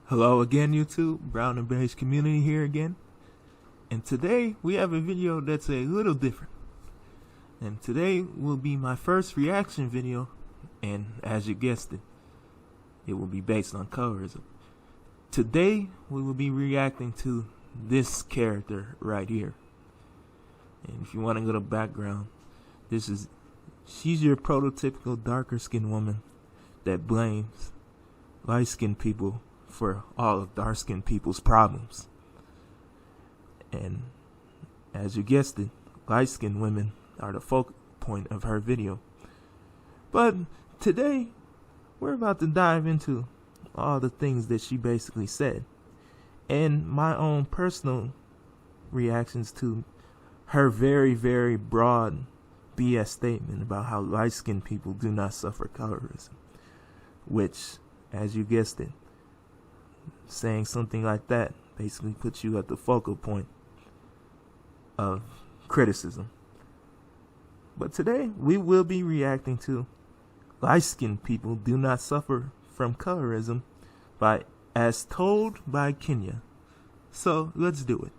Hello again, YouTube. Brown and Beige community here again. And today we have a video that's a little different. And today will be my first reaction video, and as you guessed it, it will be based on colorism. Today we will be reacting to this character right here. And if you want to go to background, she's your prototypical darker skinned woman that blames light skinned people for all of dark skinned people's problems. And as you guessed it, light skinned women are the focal point of her video. But today we're about to dive into all the things that she basically said and my own personal reactions to her very, very broad BS statement about how light skinned people do not suffer colorism, which, as you guessed it, saying something like that basically puts you at the focal point of criticism. But today we will be reacting to light-skinned people do not suffer from colorism by As Told by Kenya. So let's do it.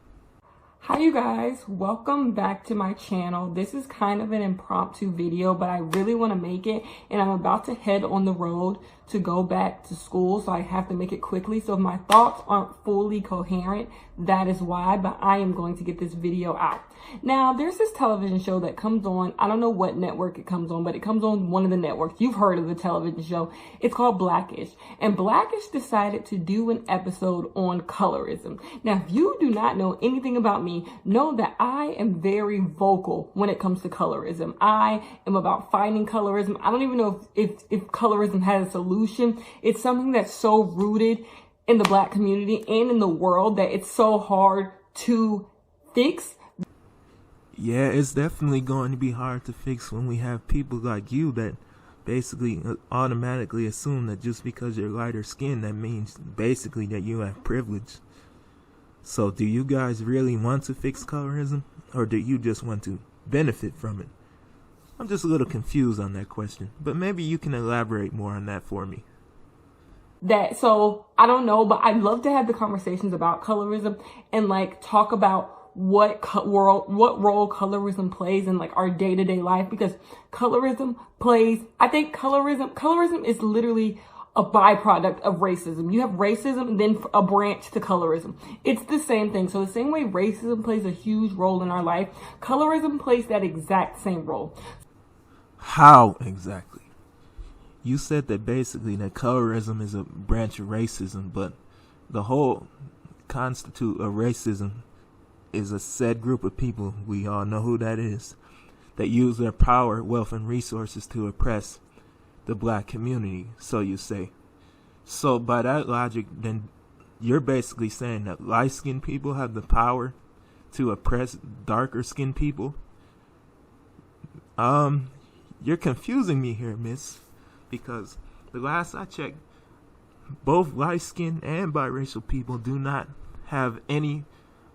Hi you guys, welcome back to my channel. This is kind of an impromptu video, but I really want to make it, and I'm about to head on the road to go back to school, so I have to make it quickly. So if my thoughts aren't fully coherent, that is why, but I am going to get this video out. Now, there's this television show that comes on, I don't know what network it comes on, but it comes on one of the networks. You've heard of the television show. It's called Blackish. And Blackish decided to do an episode on colorism. Now, if you do not know anything about me, know that I am very vocal when it comes to colorism. I am about fighting colorism. I don't even know if colorism has a solution. It's something that's so rooted in the Black community and in the world that it's so hard to fix. Yeah, it's definitely going to be hard to fix when we have people like you that basically automatically assume that just because you're lighter skinned, that means basically that you have privilege. So do you guys really want to fix colorism, or do you just want to benefit from it? I'm just a little confused on that question, but maybe you can elaborate more on that for me. So I don't know, but I'd love to have the conversations about colorism and like talk about what role colorism plays in like our day-to-day life, because colorism is literally a byproduct of racism. You have racism and then a branch to colorism. It's the same thing. So the same way racism plays a huge role in our life, colorism plays that exact same role. How exactly? You said that basically that colorism is a branch of racism, but the whole constitute of racism is a said group of people, we all know who that is, that use their power, wealth, and resources to oppress the Black community, so you say. So by that logic, then you're basically saying that light-skinned people have the power to oppress darker-skinned people? You're confusing me here, miss, because the last I checked, both light-skinned and biracial people do not have any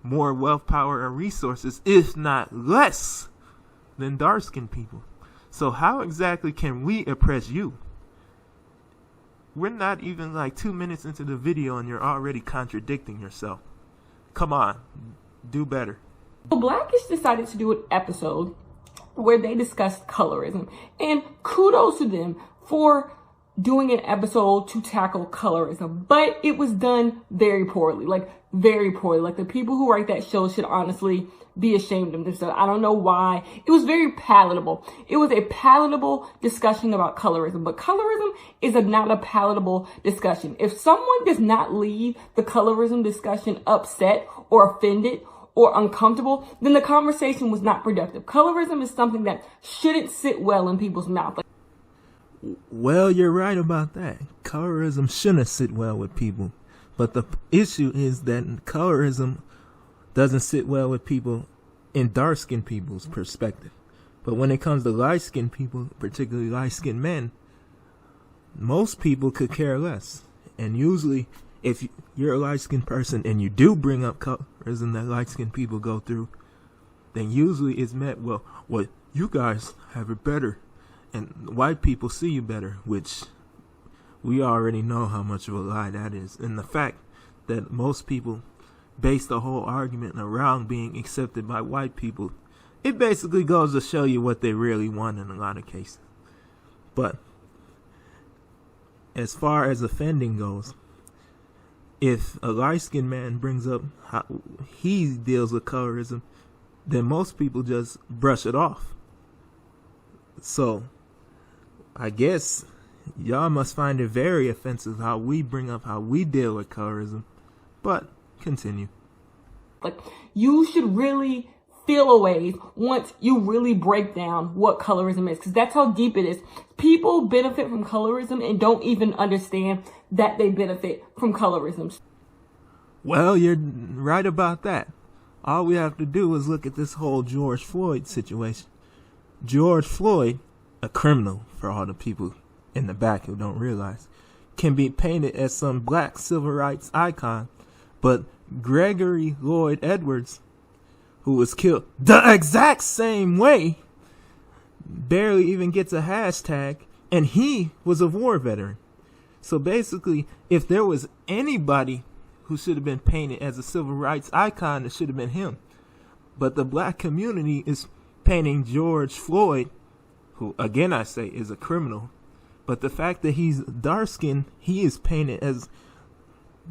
more wealth, power, and resources, if not less, than dark-skinned people. So how exactly can we oppress you? We're not even like 2 minutes into the video and you're already contradicting yourself. Come on, do better. So Blackish decided to do an episode where they discussed colorism, and kudos to them for doing an episode to tackle colorism, but it was done very poorly, like very poorly. Like the people who write that show should honestly be ashamed of themselves. I don't know why. It was very palatable. It was a palatable discussion about colorism, but colorism is not a palatable discussion. If someone does not leave the colorism discussion upset or offended or uncomfortable, then the conversation was not productive. Colorism is something that shouldn't sit well in people's mouth. Well, you're right about that. Colorism shouldn't sit well with people. But the issue is that colorism doesn't sit well with people in dark-skinned people's perspective. But when it comes to light-skinned people, particularly light-skinned men, most people could care less. And usually, if you're a light-skinned person and you do bring up colorism that light-skinned people go through, then usually it's met, well, you guys have it better. And white people see you better, which we already know how much of a lie that is. And the fact that most people base the whole argument around being accepted by white people, it basically goes to show you what they really want in a lot of cases. But as far as offending goes, if a light-skinned man brings up how he deals with colorism, then most people just brush it off. So I guess y'all must find it very offensive how we bring up how we deal with colorism. But continue. Like, you should really feel a way once you really break down what colorism is, because that's how deep it is. People benefit from colorism and don't even understand that they benefit from colorism. Well, you're right about that. All we have to do is look at this whole George Floyd situation. George Floyd, a criminal for all the people in the back who don't realize, can be painted as some black civil rights icon, but Gregory Lloyd Edwards, who was killed the exact same way, barely even gets a hashtag, and he was a war veteran. So basically, if there was anybody who should have been painted as a civil rights icon, it should have been him. But the black community is painting George Floyd, who, again I say, is a criminal. But the fact that he's dark-skinned, he is painted as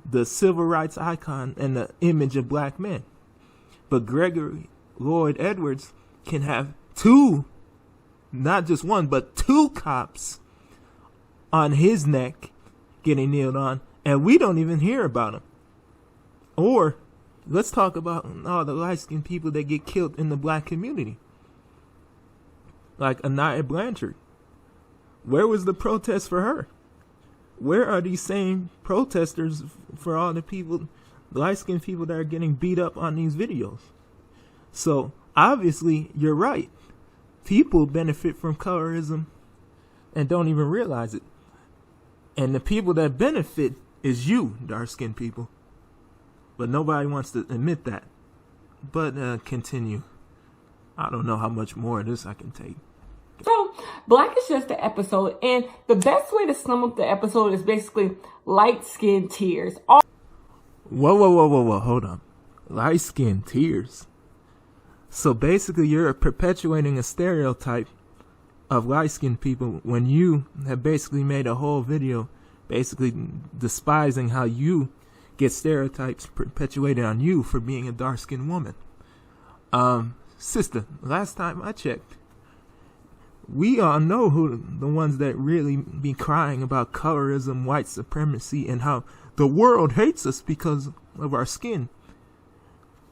the civil rights icon and the image of black men. But Gregory Lloyd Edwards can have two, not just one, but two cops on his neck getting kneeled on, and we don't even hear about him. Or let's talk about all the light-skinned people that get killed in the black community, like Anaya Blanchard. Where was the protest for her? Where are these same protesters for all the people, light-skinned people that are getting beat up on these videos? So obviously you're right. People benefit from colorism and don't even realize it. And the people that benefit is you, dark-skinned people. But nobody wants to admit that. But continue. I don't know how much more of this I can take. So, Black is just the episode, and the best way to sum up the episode is basically light-skinned tears. Whoa, hold on. Light-skinned tears. So basically you're perpetuating a stereotype of light-skinned people when you have basically made a whole video basically despising how you get stereotypes perpetuated on you for being a dark-skinned woman. Sister, last time I checked, we all know who the ones that really be crying about colorism, white supremacy, and how the world hates us because of our skin.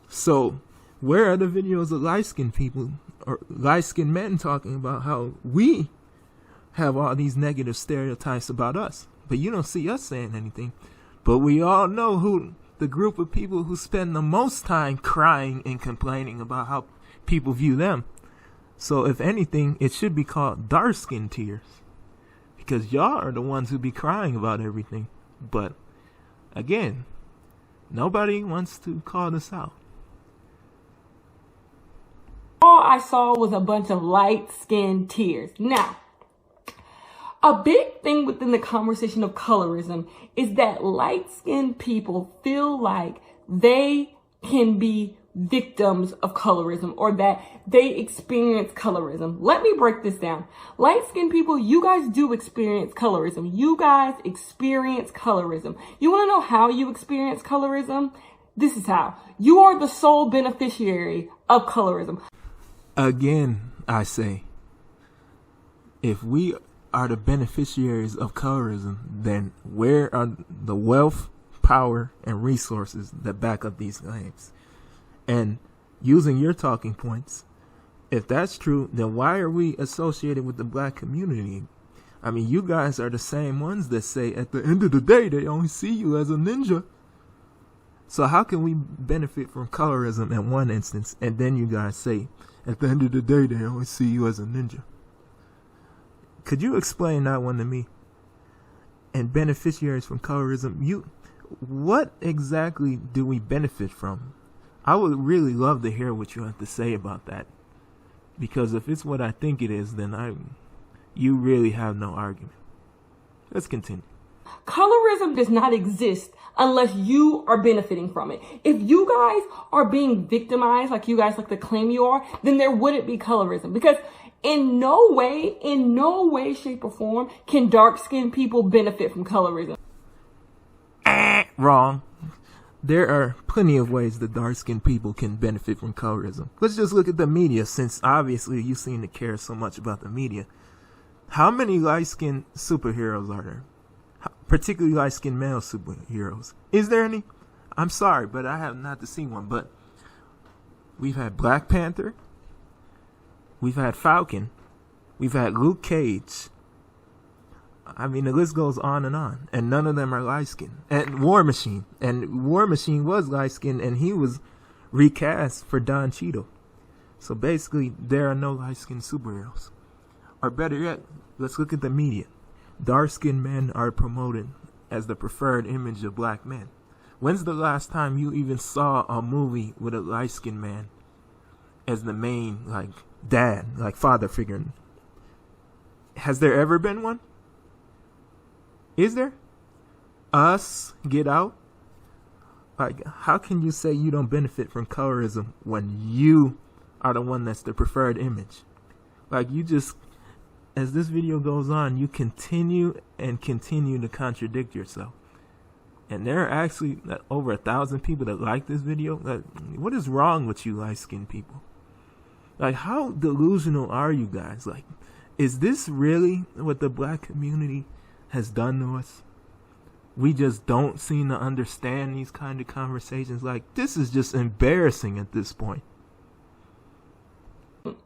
So where are the videos of light-skinned people or light-skinned men talking about how we have all these negative stereotypes about us? But you don't see us saying anything. But we all know who the group of people who spend the most time crying and complaining about how people view them. So if anything, it should be called dark-skinned tears, because y'all are the ones who be crying about everything. But again, nobody wants to call this out. All I saw was a bunch of light-skinned tears. Now, a big thing within the conversation of colorism is that light-skinned people feel like they can be victims of colorism, or that they experience colorism. Let me break this down. Light-skinned people, you guys do experience colorism. You guys experience colorism. You want to know how you experience colorism? This is how. You are the sole beneficiary of colorism. Again, I say, if we are the beneficiaries of colorism, then where are the wealth, power, and resources that back up these claims? And using your talking points, if that's true, then why are we associated with the black community? I mean, you guys are the same ones that say at the end of the day, they only see you as a ninja. So how can we benefit from colorism in one instance, and then you guys say, at the end of the day, they only see you as a ninja? Could you explain that one to me? And beneficiaries from colorism, what exactly do we benefit from? I would really love to hear what you have to say about that. Because if it's what I think it is, then you really have no argument. Let's continue. Colorism does not exist unless you are benefiting from it. If you guys are being victimized like you guys like to claim you are, then there wouldn't be colorism, because in no way, shape, or form can dark-skinned people benefit from colorism. Wrong. There are plenty of ways that dark-skinned people can benefit from colorism. Let's just look at the media, since obviously you seem to care so much about the media. How many light-skinned superheroes are there? Particularly light-skinned male superheroes. Is there any? I'm sorry, but I have not to see one. But we've had Black Panther. We've had Falcon. We've had Luke Cage. I mean, the list goes on. And none of them are light-skinned. And War Machine. And War Machine was light-skinned, and he was recast for Don Cheadle. So basically, there are no light-skinned superheroes. Or better yet, let's look at the media. Dark-skinned men are promoted as the preferred image of black men. When's the last time you even saw a movie with a light-skinned man as the main, like, dad, like father figure? Has there ever been one? Is there? Us, Get Out? Like, how can you say you don't benefit from colorism when you are the one that's the preferred image? Like, you just, as this video goes on, you continue to contradict yourself. And there are actually over 1,000 people that like this video. Like, what is wrong with you light-skinned people? Like, how delusional are you guys? Like, is this really what the black community has done to us? We just don't seem to understand these kind of conversations. Like, this is just embarrassing at this point.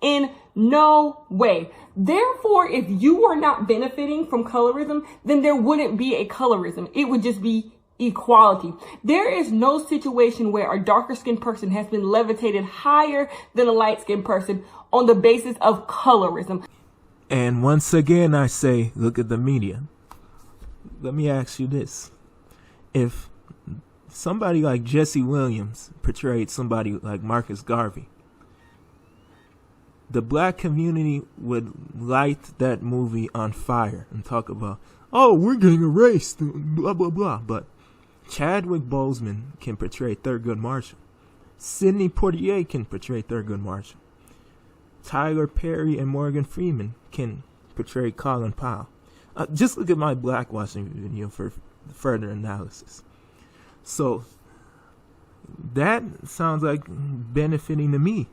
In no way. Therefore, if you are not benefiting from colorism, then there wouldn't be a colorism. It would just be equality. There is no situation where a darker skinned person has been levitated higher than a light skinned person on the basis of colorism. And once again, I say, look at the media. Let me ask you this. If somebody like Jesse Williams portrayed somebody like Marcus Garvey, the black community would light that movie on fire and talk about, oh, we're getting erased, blah, blah, blah. But Chadwick Boseman can portray Thurgood Marshall. Sidney Poitier can portray Thurgood Marshall. Tyler Perry and Morgan Freeman can portray Colin Powell. Just look at my blackwashing video for further analysis. So that sounds like benefiting to me.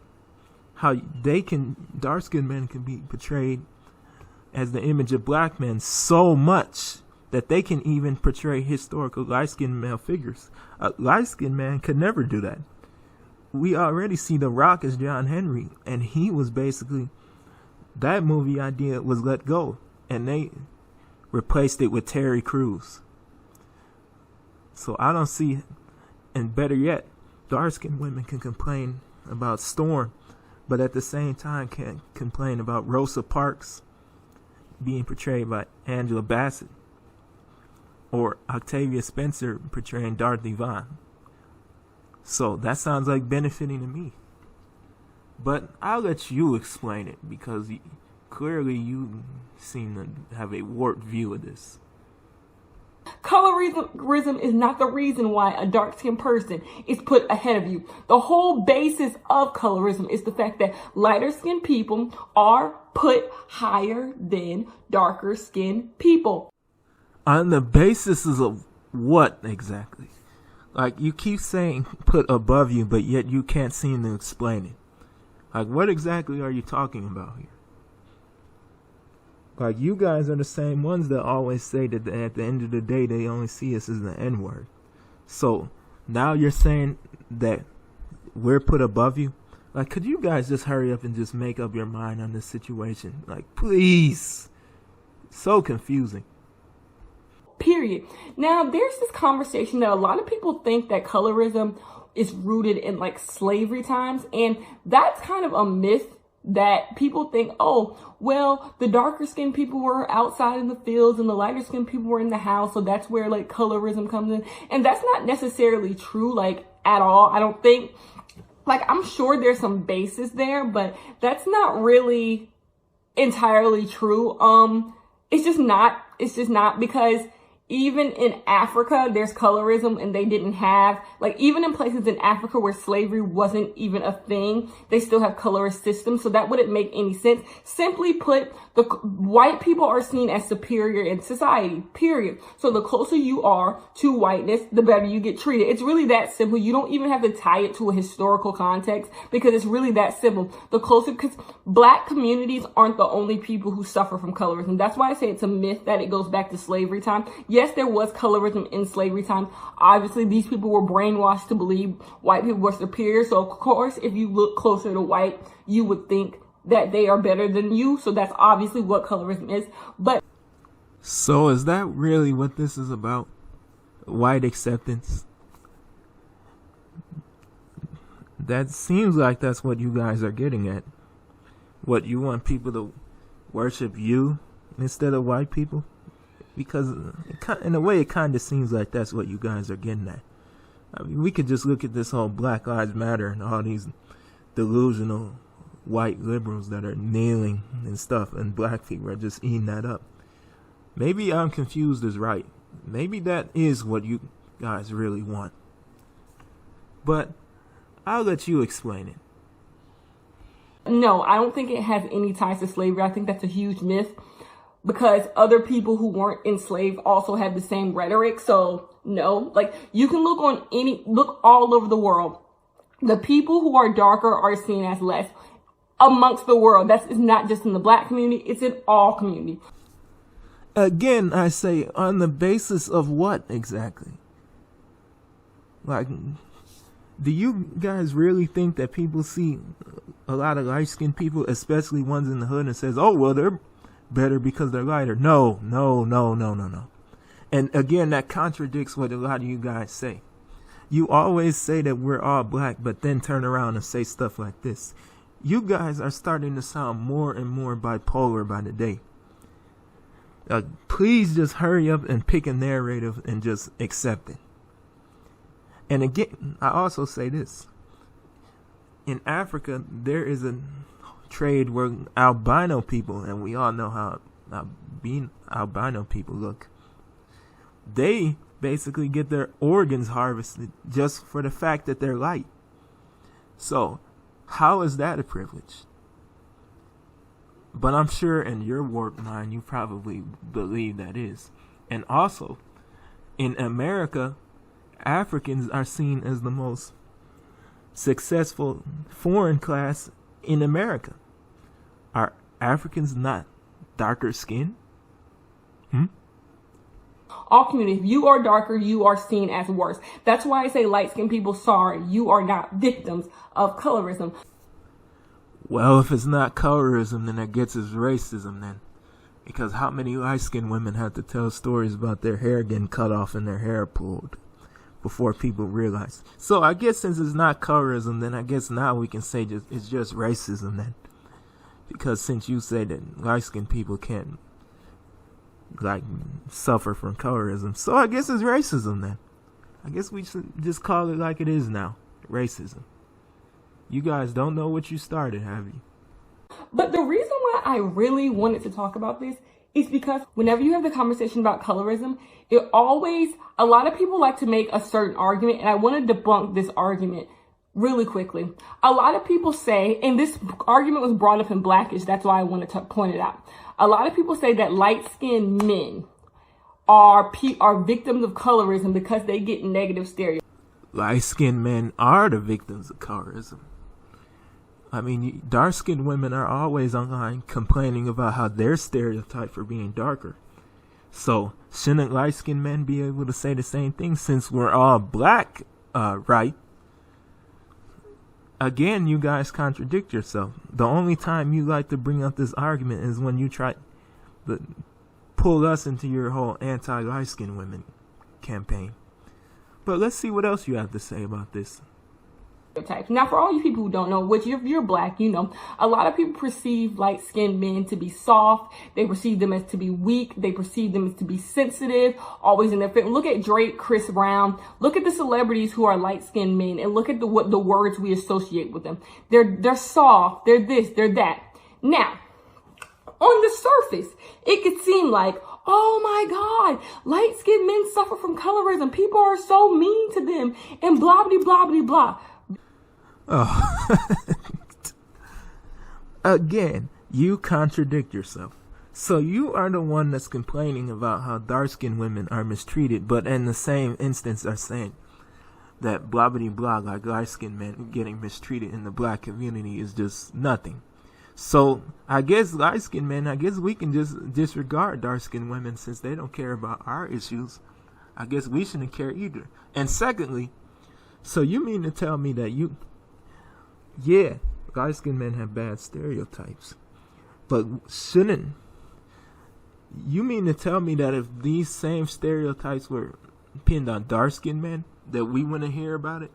How dark-skinned men can be portrayed as the image of black men so much that they can even portray historical light-skinned male figures. A light-skinned man could never do that. We already see The Rock as John Henry, and he was basically, that movie idea was let go, and they replaced it with Terry Crews. So I don't see, and better yet, dark-skinned women can complain about Storm, but at the same time can't complain about Rosa Parks being portrayed by Angela Bassett, or Octavia Spencer portraying Dorothy Vaughan. So that sounds like benefiting to me. But I'll let you explain it, because clearly you seem to have a warped view of this. Colorism is not the reason why a dark-skinned person is put ahead of you. The whole basis of colorism is the fact that lighter-skinned people are put higher than darker-skinned people. On the basis of what exactly? Like, you keep saying put above you, but yet you can't seem to explain it. Like, what exactly are you talking about here? Like, you guys are the same ones that always say that at the end of the day, they only see us as the N-word. So, now you're saying that we're put above you? Like, could you guys just hurry up and just make up your mind on this situation? Like, please. So confusing. Period. Now, there's this conversation that a lot of people think that colorism is rooted in, like, slavery times. And that's kind of a myth. That people think, oh, well, the darker skinned people were outside in the fields and the lighter skinned people were in the house. So that's where, like, colorism comes in. And that's not necessarily true, like, at all. I don't think, like, I'm sure there's some basis there, but that's not really entirely true. It's just not, because even in Africa, there's colorism, and they didn't have, like, even in places in Africa where slavery wasn't even a thing, they still have colorist systems. So that wouldn't make any sense. Simply put, the white people are seen as superior in society, period. So the closer you are to whiteness, the better you get treated. It's really that simple. You don't even have to tie it to a historical context, because it's really that simple. The closer, because black communities aren't the only people who suffer from colorism. That's why I say it's a myth that it goes back to slavery time. Yes, there was colorism in slavery time. Obviously, these people were brainwashed to believe white people were superior. So, of course, if you look closer to white, you would think that they are better than you. So that's obviously what colorism is. But so is that really what this is about? White acceptance? That seems like that's what you guys are getting at. What, you want people to worship you instead of white people? Because in a way, it kind of seems like that's what you guys are getting at. I mean, we could just look at this whole Black Lives Matter and all these delusional white liberals that are kneeling and stuff, and black people are just eating that up. Maybe I'm confused is right. Maybe that is what you guys really want. But I'll let you explain it. No, I don't think it has any ties to slavery. I think that's a huge myth, because other people who weren't enslaved also had the same rhetoric. So no, like, you can look all over the world. The people who are darker are seen as less amongst the world. It's not just in the black community, it's in all communities. Again, I say, on the basis of what exactly? Like, do you guys really think that people see a lot of light-skinned people, especially ones in the hood, and says, oh, well, they're better because they're lighter? No. And again, that contradicts what a lot of you guys say. You always say that we're all black, but then turn around and say stuff like this. You guys are starting to sound more and more bipolar by the day. Please just hurry up and pick a narrative and just accept it. And again, I also say this. In Africa, there is a trade where albino people, and we all know how albino people look, they basically get their organs harvested just for the fact that they're light. So, how is that a privilege? But I'm sure in your warped mind, you probably believe that is. And also, in America, Africans are seen as the most successful foreign class in America. Are Africans not darker skinned? All communities, if you are darker, you are seen as worse. That's why I say light-skinned people, sorry, you are not victims of colorism. Well, if it's not colorism, then that gets us racism then. Because how many light-skinned women have to tell stories about their hair getting cut off and their hair pulled before people realize? So I guess since it's not colorism, then I guess now we can say it's just racism then. Because since you say that light-skinned people can't suffer from colorism, so I guess it's racism then. I guess we should just call it like it is now, racism. You guys don't know what you started, have you? But the reason why I really wanted to talk about this is because whenever you have the conversation about colorism, a lot of people like to make a certain argument, and I want to debunk this argument really quickly. A lot of people say, and this argument was brought up in Blackish, that's why I wanted to point it out. A lot of people say that light-skinned men are victims of colorism because they get negative stereotypes. Light-skinned men are the victims of colorism. I mean, dark-skinned women are always online complaining about how they're stereotyped for being darker. So, shouldn't light-skinned men be able to say the same thing since we're all black, right? Again, you guys contradict yourself. The only time you like to bring up this argument is when you try to pull us into your whole anti-light-skinned women campaign. But let's see what else you have to say about this. Now, for all you people who don't know, which if you're black, you know, a lot of people perceive light-skinned men to be soft. They perceive them as to be weak. They perceive them as to be sensitive, always in their fit. Look at Drake, Chris Brown. Look at the celebrities who are light-skinned men, and look at the words we associate with them. They're soft. They're this. They're that. Now, On the surface, it could seem like, oh my God, light-skinned men suffer from colorism. People are so mean to them and blah, blah, blah, blah, blah. Oh. Again, you contradict yourself. So you are the one that's complaining about how dark-skinned women are mistreated, but in the same instance are saying that blah, blah, blah, like light-skinned men getting mistreated in the black community is just nothing. So I guess light-skinned men, I guess we can just disregard dark-skinned women since they don't care about our issues. I guess we shouldn't care either. And secondly, so you mean to tell me that yeah, light-skinned men have bad stereotypes, but shouldn't you mean to tell me that if these same stereotypes were pinned on dark-skinned men, that we wouldn't hear about it?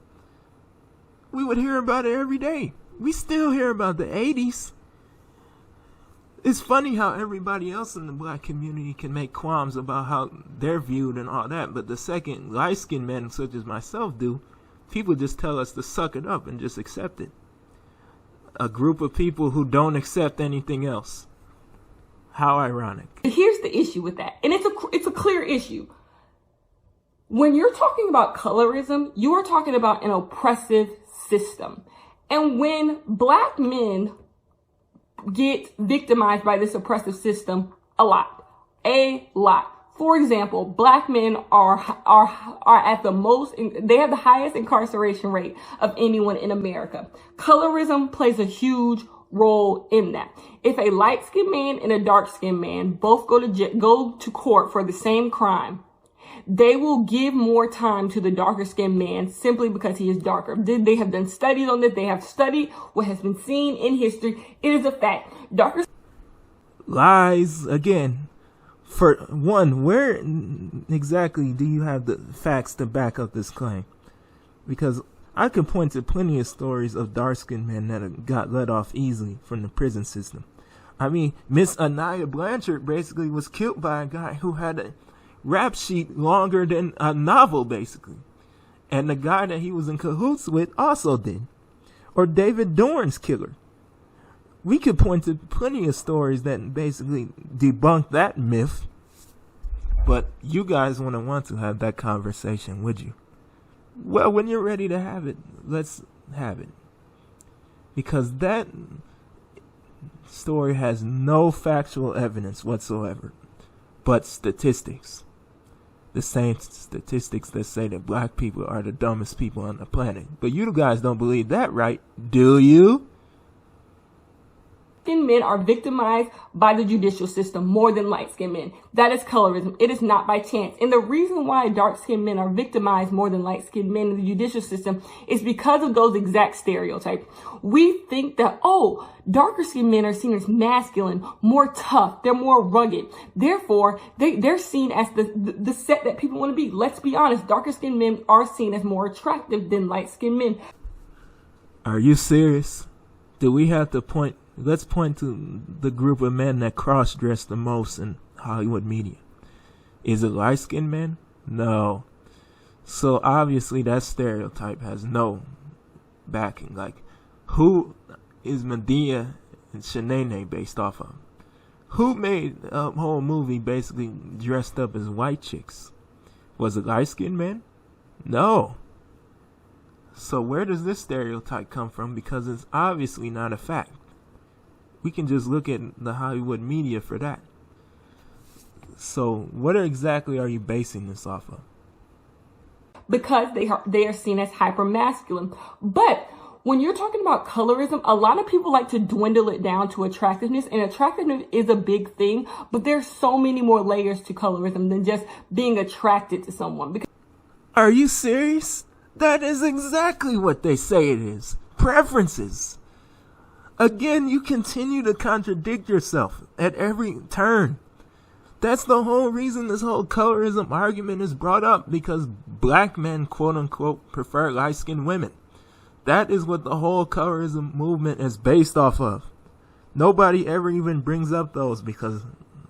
We would hear about it every day. We still hear about the 80s. It's funny how everybody else in the black community can make qualms about how they're viewed and all that, but the second light-skinned men such as myself do, people just tell us to suck it up and just accept it. A group of people who don't accept anything else. How ironic. Here's the issue with that, and it's a clear issue. When you're talking about colorism, you are talking about an oppressive system. And when black men get victimized by this oppressive system, a lot. For example, black men are at the most, they have the highest incarceration rate of anyone in America. Colorism plays a huge role in that. If a light-skinned man and a dark-skinned man both go to court for the same crime, they will give more time to the darker-skinned man simply because he is darker. They have done studies on this. They have studied what has been seen in history. It is a fact. Lies again. For one, where exactly do you have the facts to back up this claim? Because I can point to plenty of stories of dark-skinned men that got let off easily from the prison system. I mean, Miss Anaya Blanchard basically was killed by a guy who had a rap sheet longer than a novel, basically. And the guy that he was in cahoots with also did. Or David Dorn's killer. We could point to plenty of stories that basically debunk that myth. But you guys wouldn't want to have that conversation, would you? Well, when you're ready to have it, let's have it. Because that story has no factual evidence whatsoever, but statistics. The same statistics that say that black people are the dumbest people on the planet. But you guys don't believe that, right? Do you? Dark-skinned men are victimized by the judicial system more than light-skinned men. That is colorism. It is not by chance. And the reason why dark-skinned men are victimized more than light-skinned men in the judicial system is because of those exact stereotypes. We think that, oh, darker-skinned men are seen as masculine, more tough, they're more rugged. Therefore, they're seen as the set that people want to be. Let's be honest, darker-skinned men are seen as more attractive than light-skinned men. Are you serious? Do we have to point? Let's point to the group of men that cross-dress the most in Hollywood media. Is it light-skinned men? No. So obviously that stereotype has no backing. Like, who is Medea and Shanae based off of? Who made a whole movie basically dressed up as white chicks? Was it light-skinned men? No. So where does this stereotype come from? Because it's obviously not a fact. We can just look at the Hollywood media for that. So what exactly are you basing this off of? Because they are seen as hyper-masculine. But when you're talking about colorism, a lot of people like to dwindle it down to attractiveness, and attractiveness is a big thing, but there's so many more layers to colorism than just being attracted to someone. Are you serious? That is exactly what they say it is. Preferences. Again, you continue to contradict yourself at every turn. That's the whole reason this whole colorism argument is brought up, because black men, quote unquote, prefer light-skinned women. That is what the whole colorism movement is based off of. Nobody ever even brings up those because,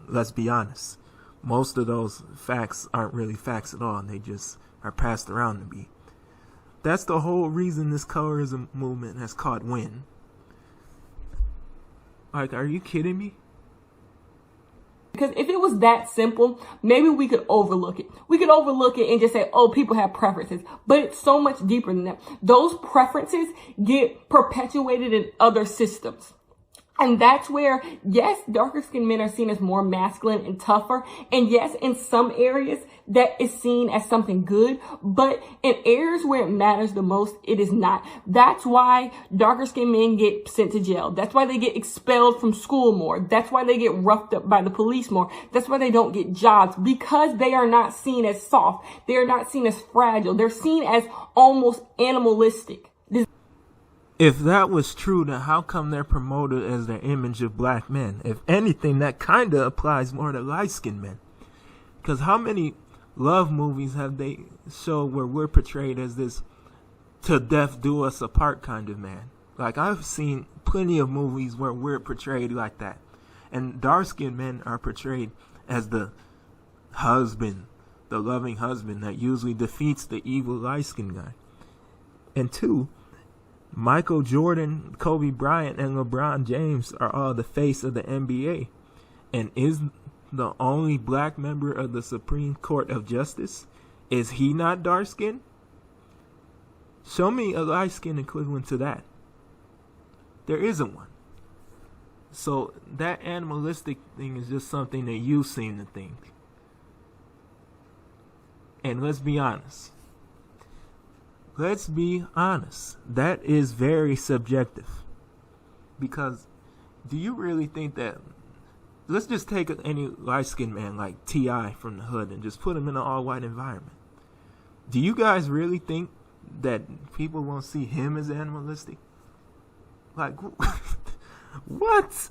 let's be honest, most of those facts aren't really facts at all. They just are passed around to be. That's the whole reason this colorism movement has caught wind. Like, are you kidding me? Because if it was that simple, maybe we could overlook it. We could overlook it and just say, oh, people have preferences. But it's so much deeper than that. Those preferences get perpetuated in other systems. And that's where, yes, darker skinned men are seen as more masculine and tougher. And yes, in some areas that is seen as something good, but in areas where it matters the most, it is not. That's why darker skinned men get sent to jail. That's why they get expelled from school more. That's why they get roughed up by the police more. That's why they don't get jobs, because they are not seen as soft. They are not seen as fragile. They're seen as almost animalistic. If that was true, then how come they're promoted as their image of black men? If anything, that kind of applies more to light-skinned men. Because how many love movies have they showed where we're portrayed as this to death do us apart kind of man? Like, I've seen plenty of movies where we're portrayed like that. And dark-skinned men are portrayed as the husband, the loving husband that usually defeats the evil light-skinned guy. And two, Michael Jordan, Kobe Bryant, and LeBron James are all the face of the NBA. And is the only black member of the Supreme Court of Justice, is he not dark-skinned? Show me a light-skinned equivalent to that. There isn't one. So that animalistic thing is just something that you seem to think. And let's be honest. Let's be honest. That is very subjective. Because do you really think that... Let's just take any light-skinned man like T.I. from the hood and just put him in an all-white environment. Do you guys really think that people won't see him as animalistic? Like, what?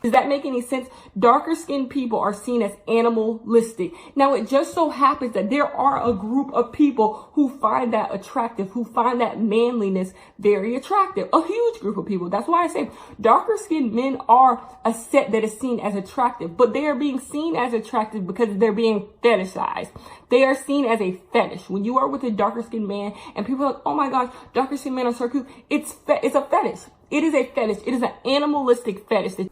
Does that make any sense? Darker skinned people are seen as animalistic. Now, it just so happens that there are a group of people who find that attractive, who find that manliness very attractive. A huge group of people. That's why I say darker skinned men are a set that is seen as attractive, but they are being seen as attractive because they're being fetishized. They are seen as a fetish. When you are with a darker skinned man and people are like, oh my gosh, darker skinned men are so cute. It's a fetish. It is a fetish. It is an animalistic fetish.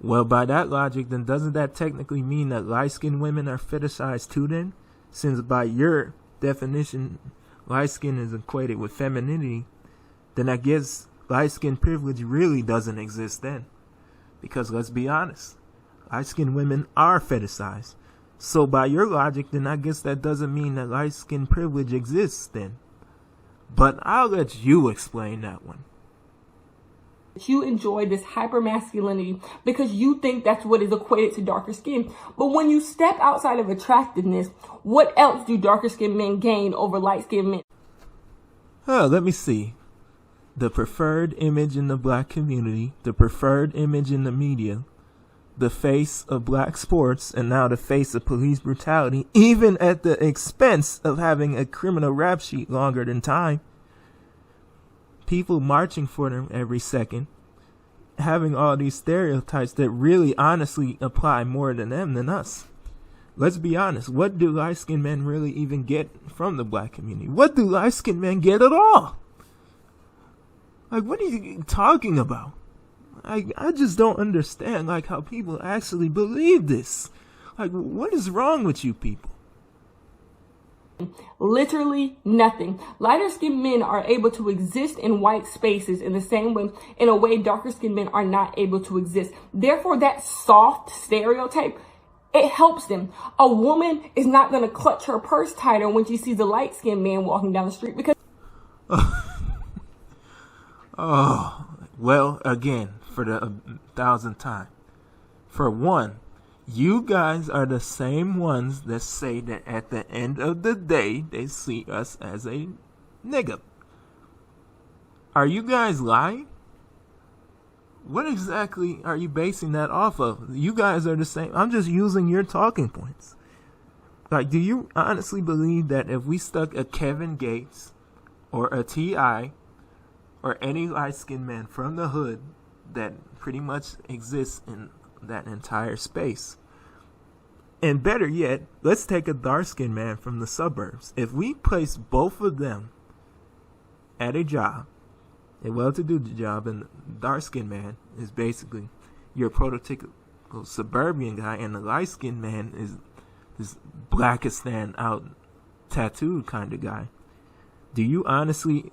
Well, by that logic, then doesn't that technically mean that light-skinned women are fetishized too then? Since by your definition, light skin is equated with femininity, then I guess light-skinned privilege really doesn't exist then. Because let's be honest, light-skinned women are fetishized. So by your logic, then I guess that doesn't mean that light-skinned privilege exists then. But I'll let you explain that one. You enjoy this hyper-masculinity because you think that's what is equated to darker skin. But when you step outside of attractiveness, what else do darker skinned men gain over light-skinned men? Let me see. The preferred image in the black community, the preferred image in the media, the face of black sports, and now the face of police brutality, even at the expense of having a criminal rap sheet longer than time. People marching for them every second, having all these stereotypes that really honestly apply more to them than us. Let's be honest, what do light-skinned men really even get from the black community? What do light-skinned men get at all? Like, what are you talking about? I just don't understand, like, how people actually believe this. Like, what is wrong with you people? Literally nothing. Lighter skinned men are able to exist in white spaces in the same way, in a way darker skinned men are not able to exist. Therefore, that soft stereotype, it helps them. A woman is not going to clutch her purse tighter when she sees a light skinned man walking down the street because... Oh, well, again, for the 1,000th time. For one, you guys are the same ones that say that at the end of the day, they see us as a nigga. Are you guys lying? What exactly are you basing that off of? You guys are the same. I'm just using your talking points. Like, do you honestly believe that if we stuck a Kevin Gates or a T.I. or any light-skinned man from the hood that pretty much exists in that entire space. And better yet, let's take a dark-skinned man from the suburbs. If we place both of them at a job, a well-to-do job, and the dark-skinned man is basically your prototypical stereotypical suburban guy, and the light-skinned man is this Blackistan out tattooed kind of guy. Do you honestly,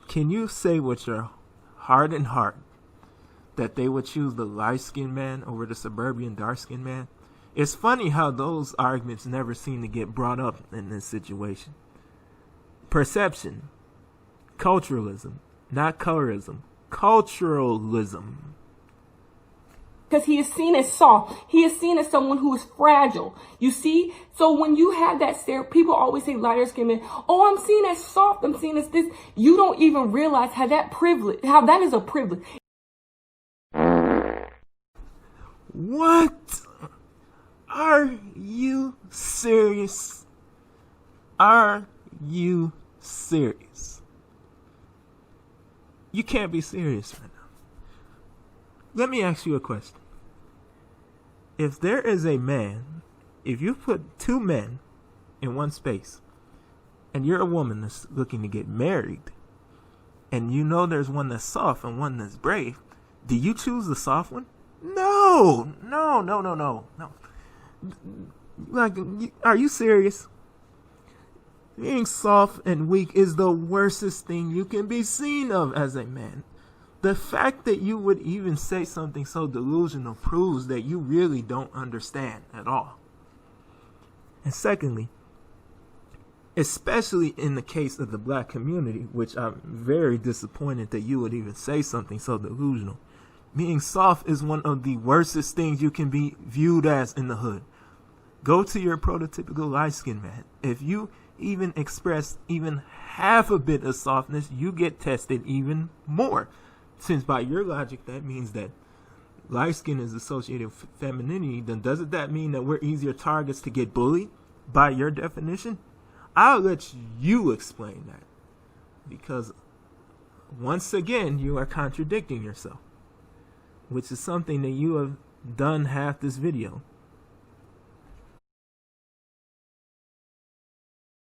can you say with your heart and heart that they would choose the light-skinned man over the suburban dark-skinned man? It's funny how those arguments never seem to get brought up in this situation. Perception. Culturalism. Not colorism. Culturalism. Because he is seen as soft. He is seen as someone who is fragile. You see? So when you have that people always say lighter skin men, oh, I'm seen as soft, I'm seen as this. You don't even realize how that is a privilege. What? Are you serious? Are you serious? You can't be serious right now. Let me ask you a question. If there is a man, if you put two men in one space, and you're a woman that's looking to get married, and you know there's one that's soft and one that's brave, do you choose the soft one? No. Like, are you serious? Being soft and weak is the worstest thing you can be seen of as a man. The fact that you would even say something so delusional proves that you really don't understand at all. And secondly, especially in the case of the black community, which I'm very disappointed that you would even say something so delusional, being soft is one of the worstest things you can be viewed as in the hood. Go to your prototypical light-skinned man. If you even express even half a bit of softness, you get tested even more. Since by your logic, that means that light skin is associated with femininity, then doesn't that mean that we're easier targets to get bullied by your definition? I'll let you explain that. Because once again, you are contradicting yourself, which is something that you have done half this video.